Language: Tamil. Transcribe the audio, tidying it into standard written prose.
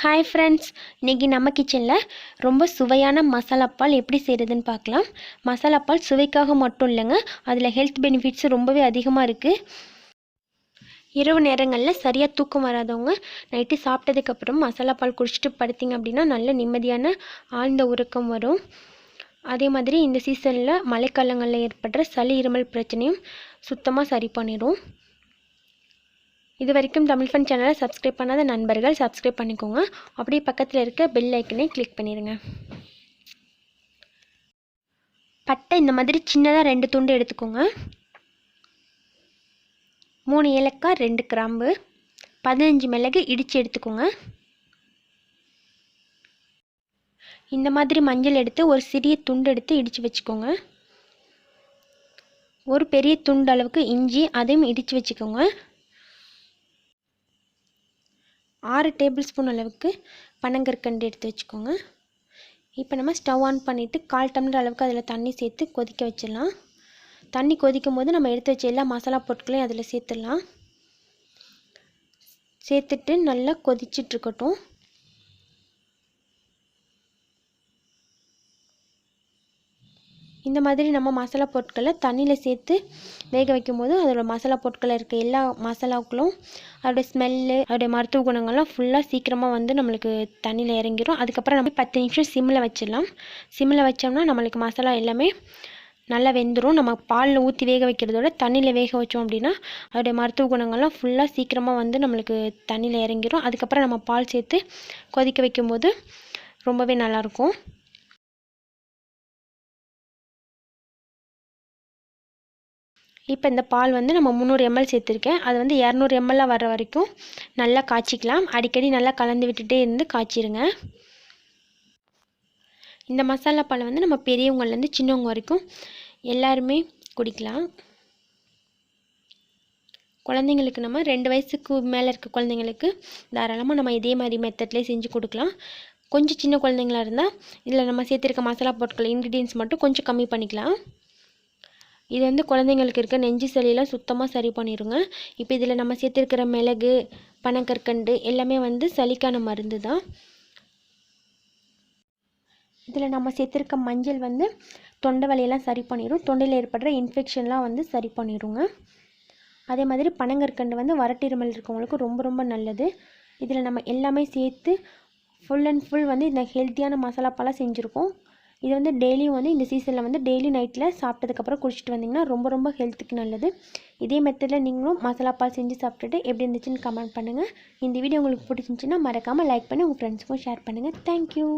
ஹாய் ஃப்ரெண்ட்ஸ், இன்றைக்கி நம்ம கிச்சனில் ரொம்ப சுவையான மசாலா பால் எப்படி செய்கிறதுன்னு பார்க்கலாம். மசாலா பால் சுவைக்காக மட்டும் இல்லைங்க, அதில் ஹெல்த் பெனிஃபிட்ஸ் ரொம்பவே அதிகமாக இருக்குது. இரவு நேரங்களில் சரியாக தூக்கம் வராதவங்க நைட்டு சாப்பிட்டதுக்கப்புறம் மசாலா பால் குடிச்சிட்டு படுத்திங்க அப்படின்னா நல்ல நிம்மதியான ஆழ்ந்த உறக்கம் வரும். அதே மாதிரி இந்த சீசனில் மழைக்காலங்களில் ஏற்படுற சளி இருமல் பிரச்சனையும் சுத்தமாக சரி பண்ணிடும். இது வரைக்கும் தமிழ் ஃபன் சேனலை சப்ஸ்கிரைப் பண்ணாத நண்பர்கள் சப்ஸ்கிரைப் பண்ணிக்கோங்க. அப்படியே பக்கத்தில் இருக்க பெல் ஐக்கனை கிளிக் பண்ணிடுங்க. பட்டை இந்த மாதிரி சின்னதாக 2 துண்டு எடுத்துக்கோங்க. 3 ஏலக்காய், 2 கிராம்பு, 15 மிளகு இடித்து எடுத்துக்கோங்க. இந்த மாதிரி மஞ்சள் எடுத்து ஒரு சிறிய துண்டு எடுத்து இடித்து வச்சுக்கோங்க. ஒரு பெரிய துண்டு அளவுக்கு இஞ்சி, அதையும் இடித்து வச்சுக்கோங்க. 6 டேபிள் ஸ்பூன் அளவுக்கு பனங்கற்கண்டு எடுத்து வச்சுக்கோங்க. இப்போ நம்ம ஸ்டவ் ஆன் பண்ணிவிட்டு 1/4 டம்ளர் அளவுக்கு அதில் தண்ணி சேர்த்து கொதிக்க வச்சிடலாம். தண்ணி கொதிக்கும் போது நம்ம எடுத்து வச்ச எல்லா மசாலா பொருட்களையும் அதில் சேர்த்துடலாம். சேர்த்துட்டு நல்லா கொதிச்சிட்ருக்கட்டும். இந்த மாதிரி நம்ம மசாலா பொருட்களை தண்ணியில் சேர்த்து வேக வைக்கும்போது அதோட மசாலா பொருட்களில் இருக்க எல்லா மசாலாக்களும் அதோடய ஸ்மெல்லு, அதோடைய மருத்துவ குணங்கள்லாம் ஃபுல்லாக சீக்கிரமாக வந்து நம்மளுக்கு தண்ணியில் இறங்கிடும். அதுக்கப்புறம் நம்ம 10 நிமிஷம் சிம்மில் வச்சிடலாம். சிம்மில் வச்சோம்னா நம்மளுக்கு மசாலா எல்லாமே நல்லா வெந்துடும். நம்ம பாலில் ஊற்றி வேக வைக்கிறதோட தண்ணியில் வேக வச்சோம் அப்படின்னா அதோடைய மருத்துவ குணங்கள்லாம் ஃபுல்லாக சீக்கிரமாக வந்து நம்மளுக்கு தண்ணியில் இறங்கிடும். அதுக்கப்புறம் நம்ம பால் சேர்த்து கொதிக்க வைக்கும்போது ரொம்பவே நல்லாயிருக்கும். இப்போ இந்த பால் வந்து நம்ம 300 ml சேர்த்துருக்கேன். அது வந்து 200 ml வர வரைக்கும் நல்லா காய்ச்சிக்கலாம். அடிக்கடி நல்லா கலந்து விட்டுட்டே இருந்து காய்ச்சிருங்க. இந்த மசாலா பாலை வந்து நம்ம பெரியவங்கலேருந்து சின்னவங்க வரைக்கும் எல்லாருமே குடிக்கலாம். குழந்தைங்களுக்கு நம்ம 2 வயசுக்கு மேலே இருக்க குழந்தைங்களுக்கு தாராளமாக நம்ம இதே மாதிரி மெத்தட்லேயே செஞ்சு கொடுக்கலாம். கொஞ்சம் சின்ன குழந்தைங்களா இருந்தால் இதில் நம்ம சேர்த்துருக்க மசாலா பொருட்கள் இன்க்ரீடியன்ஸ் மட்டும் கொஞ்சம் கம்மி பண்ணிக்கலாம். இது வந்து குழந்தைங்களுக்கு இருக்க நெஞ்சு சளியெல்லாம் சுத்தமாக சரி பண்ணிடுங்க. இப்போ இதில் நம்ம சேர்த்துருக்கிற மிளகு, பனங்கற்கண்டு எல்லாமே வந்து சளிக்கான மருந்து தான். இதில் நம்ம சேர்த்துருக்க மஞ்சள் வந்து தொண்டை வலியெல்லாம் சரி பண்ணிடும். தொண்டையில் ஏற்படுற இன்ஃபெக்ஷன்லாம் வந்து சரி பண்ணிடுங்க. அதே மாதிரி பனங்கற்கண்டு வந்து வறட்டிருமல் இருக்கவங்களுக்கு ரொம்ப ரொம்ப நல்லது. இதில் நம்ம எல்லாமே சேர்த்து ஃபுல் அண்ட் ஃபுல் வந்து இந்த ஹெல்த்தியான மசாலா பாலாக செஞ்சுருக்கோம். இது வந்து டெய்லியும் வந்து இந்த சீசனில் வந்து டெய்லி நைட்டில் சாப்பிட்டதுக்கப்புறம் குடிச்சிட்டு வந்திங்கன்னா ரொம்ப ரொம்ப ஹெல்த்துக்கு நல்லது. இதே மெத்தடில் நீங்களும் மசாலா பால் செஞ்சு சாப்பிட்டுட்டு எப்படி இருந்துச்சுன்னு கமெண்ட் பண்ணுங்கள். இந்த வீடியோ உங்களுக்கு பிடிச்சிருந்துச்சின்னா மறக்காமல் லைக் பண்ணி உங்கள் ஃப்ரெண்ட்ஸுக்கும் ஷேர் பண்ணுங்கள். தேங்க்யூ.